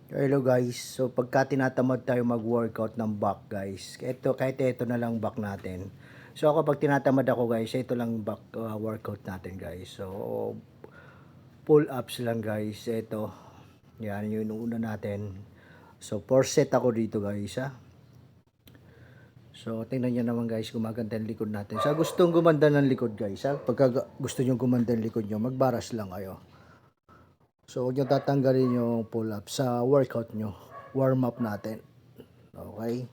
Hello guys, so pagka tinatamad tayo mag-workout ng back guys, kahit ito na lang back natin. So ako pag tinatamad ako guys, ito lang back workout natin guys. So pull ups lang guys, ito. Yan yung una natin. So 4 set ako dito guys ha. So tingnan nyo naman guys, gumaganda yung likod natin. Sa gustong gumanda ng likod guys ha, pagka gusto nyo gumanda ng likod nyo, magbaras lang kayo. So huwag nyo tatanggalin yung pull up sa workout nyo, warm up natin. Okay.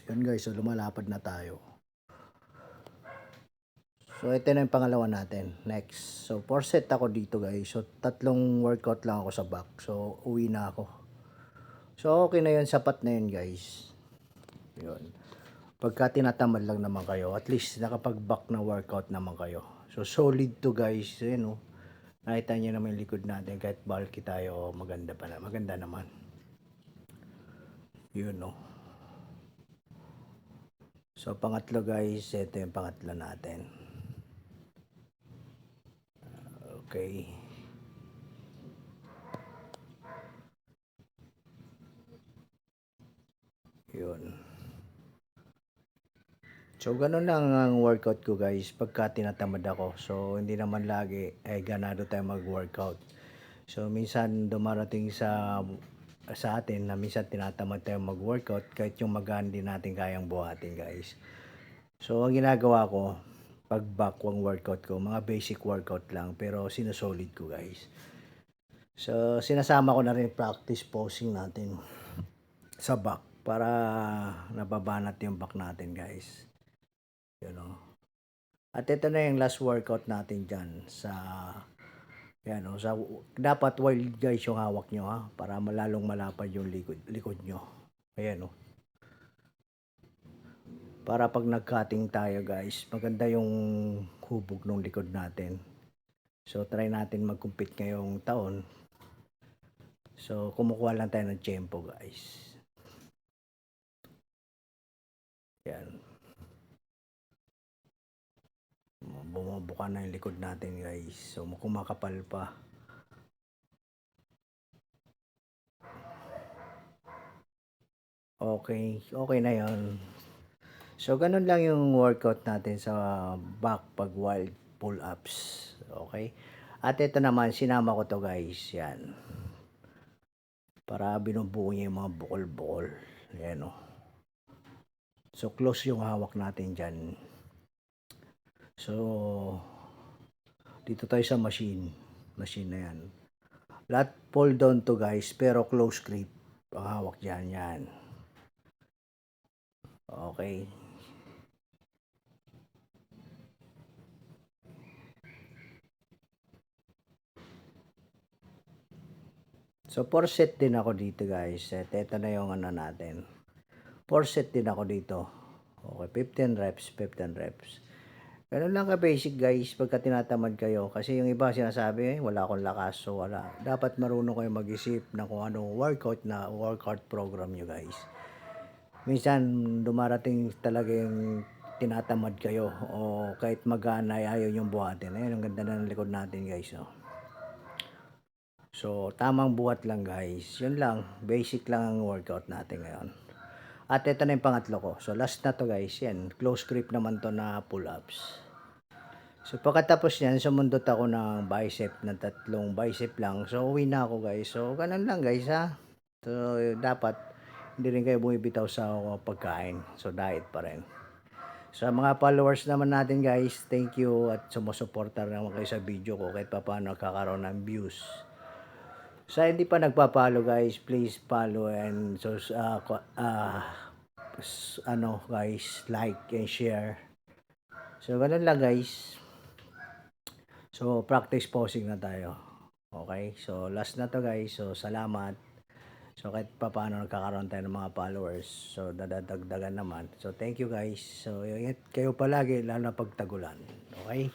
Yan guys, so lumalapad na tayo. So ito na yung pangalawa natin. Next. So 4 set ako dito guys. So tatlong workout lang ako sa back. So uwi na ako. So okay na yun, sapat na yun guys. Yun. Pagka tinatamad lang naman kayo, at least nakapag-back na workout naman kayo. So solid to guys. Yun oh. Nakita nyo naman yung likod natin, kahit bulky tayo, maganda pa na. Maganda naman. Yun oh. So pangatlo guys, ito yung pangatlo natin. Okay. Yun. So, ganun lang ang workout ko guys pagka tinatamad ako. So, hindi naman lagi ganado tayo mag-workout. So, minsan dumarating sa atin na minsan tinatamad tayo mag-workout kahit yung magaan din natin kayang buhatin guys. So, ang ginagawa ko, pag backwang workout ko, mga basic workout lang pero sinusolid ko guys. So, sinasama ko na rin practice posing natin sa back para nababanat yung back natin guys. You know. At ito na yung last workout natin dyan sa yan o, dapat wild guys yung hawak nyo ha, para malalong malapad yung likod nyo. Ayan o. Para pag nag-cutting tayo guys, maganda yung hubog ng likod natin. So try natin mag-compete ngayong taon. So kumukuha lang tayo ng tempo guys. Yan. Bumubuka na yung likod natin guys. So kumakapal pa. Okay na yon. So ganun lang yung workout natin sa back pag wild pull ups. Okay? At ito naman, sinama ko to guys. Yan. Para binubuo niya yung mga bukol-bukol. Yan o. So close yung hawak natin dyan. So dito tayo sa machine. Machine na yan. Lahat pull down to guys, pero close grip ang hawak dyan. Yan. Okay. So 4 set din ako dito guys. Ito na yung ano natin. 4 set din ako dito. Okay, 15 reps, 15 reps. Ganun lang ka-basic guys pagka tinatamad kayo. Kasi yung iba sinasabi, wala akong lakas. So wala. Dapat marunong kayo mag-isip na kung anong workout program nyo guys. Minsan dumarating talaga yung tinatamad kayo o kahit magana ayaw yung buhatin. Ayun, ang ganda na ng likod natin guys. Oh. So tamang buhat lang guys. Yun lang. Basic lang ang workout natin ngayon. At ito na yung pangatlo ko. So last na to guys. Yan. Close grip naman to na pull-ups. So pagkatapos yan, sumundot ako ng bicep, ng tatlong bicep lang. So uwi na ako guys. So ganun lang guys ha. So dapat hindi rin kayo bumibitaw sa pagkain. So diet pa rin. Sa mga followers naman natin guys, thank you at sumusuporta naman kayo sa video ko kahit pa paano nakakaroon ng views. Sa hindi pa nagpa-follow guys, please follow and so ano guys, like and share. So ganun lang guys. So practice posing na tayo. Okay? So last na to guys. So salamat. So kahit pa paano nagkakaroon tayo ng mga followers. So dadagdagan naman. So thank you guys. So ingat kayo palagi lalo na pag tagulan. Okay?